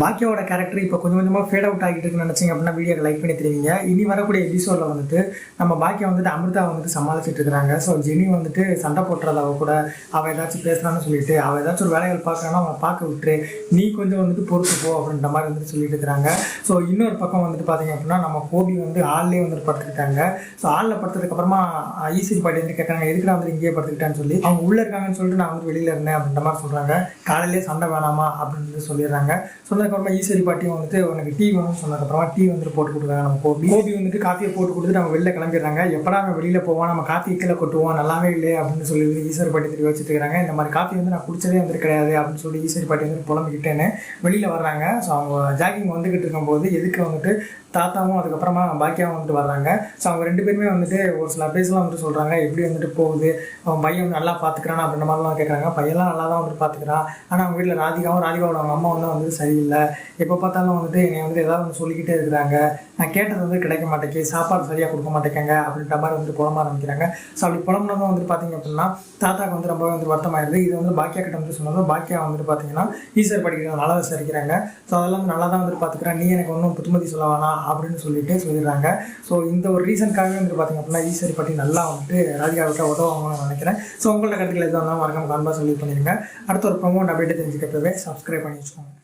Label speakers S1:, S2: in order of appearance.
S1: பாக்கியாவோட character இப்போ கொஞ்சம் கொஞ்சமாக ஃபேட் அவுட் ஆகிட்டு இருக்குன்னு நினச்சிங்க அப்படின்னா வீடியோக்கு லைக் பண்ணி தெரிவிங்க. இனி வரக்கூடிய எபிசோடில் வந்துட்டு நம்ம பாக்கியா வந்துட்டு அமிர்தா வந்துட்டு சமாளிச்சுட்டு இருக்கிறாங்க. ஸோ ஜெனி வந்துட்டு சண்டை போட்டுறது அவள் கூட, அவள் ஏதாச்சும் பேசுகிறான்னு சொல்லிட்டு, அவள் ஏதாச்சும் ஒரு வேலைகள் பார்க்குறான்னா அவனை பார்க்க விட்டுரு, நீ கொஞ்சம் வந்துட்டு பொறுத்து போ அப்படின்ற மாதிரி வந்துட்டு சொல்லிட்டு இருக்கிறாங்க. ஸோ இன்னொரு பக்கம் வந்துட்டு பார்த்தீங்க அப்படின்னா நம்ம கோபி வந்து ஹால்லேயே வந்துட்டு படுத்துக்கிட்டாங்க. ஸோ ஹாலில் படுத்ததுக்கப்புறமா ஈஸ்வரி பாட்டி வந்து கேட்குறாங்க, எதுக்குடா வந்து இங்கேயே படுத்துக்கிட்டான்னு சொல்லி. அவங்க உள்ளே இருக்காங்கன்னு சொல்லிட்டு நான் வந்து வெளியில் இருந்தேன் அப்படின்ற மாதிரி சொல்கிறாங்க. காலையிலேயே சண்டை வேணாமா அப்படின்னு சொல்லிடுறாங்க. சொன்னதுக்கப்புறமா ஈஸ்வரி பாட்டியும் வந்துட்டு உனக்கு டீ வேணும்னு சொன்னதுக்கப்புறமா டீ வந்துட்டு போட்டு கொடுக்குறாங்க. நம்ம கோபி வந்துட்டு காஃபியை போட்டு கொடுத்துட்டு நம்ம வெளில கிளம்பிடுறாங்க. எப்படா அவன் வெளியில் போவான், நம்ம காஃபி கீழே கொட்டுவோம், நல்லாவே இல்லை அப்படின்னு சொல்லி ஈஸ்வரி பாட்டி திரும்பி வச்சுட்டு இருக்கிறாங்க. இந்த மாதிரி காஃபி வந்து நான் குடிச்சதே வந்துட்டு கிடையாது அப்படின்னு சொல்லி ஈஸ்வரி பாட்டி வந்து புலம்பிக்கிட்டேன்னு வெளியில் வர்றாங்க. ஸோ அவங்க ஜாகிங் வந்துக்கிட்டு இருக்கும்போது எதுக்கு வந்துட்டு தாத்தாவும் அதுக்கப்புறமா பாக்கியாவும் வந்துட்டு வர்றாங்க. ஸோ அவங்க ரெண்டு பேருமே வந்துட்டு ஒரு சில அப்டேட்ஸ்லாம் வந்துட்டு சொல்கிறாங்க, எப்படி வந்துட்டு போகுது, அவன் பையன் வந்து நல்லா பார்த்துக்கிறான் அப்படின்ற மாதிரிலாம் கேட்குறாங்க. பையன்லாம் நல்லா தான் வந்துட்டு பார்த்துக்கிறான், ஆனால் அவங்க வீட்டில் ராதிகாவோட அவங்க அம்மா வந்து சரியில்லை, எப்போ பார்த்தாலும் வந்துட்டு என்னை வந்து ஏதாவது ஒன்று சொல்லிக்கிட்டே இருக்கிறாங்க, நான் கேட்டது வந்து கிடைக்க மாட்டேங்க, சாப்பாடு சரியாக கொடுக்க மாட்டேங்க அப்படின்ற மாதிரி வந்துட்டு புலம்ப ஆரம்பிக்கிறாங்க. ஸோ அப்படி புலம்புனதும் வந்துட்டு பார்த்தீங்க அப்படின்னா தாத்தாக்கு வந்து ரொம்பவே வந்து வருத்தமாயிருது. இது வந்து பாக்கியா கிட்ட வந்து சொன்னதும் பாக்கியா வந்துட்டு பார்த்தீங்கன்னா ஈஸ்வர் படிக்கிறது நல்லா விசாரிக்கிறாங்க. ஸோ அதெல்லாம் வந்து நல்லா தான் வந்துட்டு பார்த்துக்கிறேன், நீ எனக்கு ஒன்றும் புத்துமதி சொல்ல வேணாம் அப்படின்னு சொல்லிட்டு சொல்லிடுறாங்க. ஸோ இந்த ஒரு ரீசனுக்காகவே வந்து பார்த்தீங்க அப்படின்னா ஈஸ்வரி பட்டி நல்லா வந்துட்டு ராதிகா விட்ட உதவுவாங்கன்னு நினைக்கிறேன். ஸோ உங்களோட கருத்துக்கள் எதுவும் இருந்தாலும் மறக்காம காண்பா சொல்லி பண்ணிடுங்க. அடுத்த ஒரு ப்ரோமோ அப்டேட் தெரிஞ்சுக்கிறப்பவே சப்ஸ்கிரைப் பண்ணி வச்சுக்கோங்க.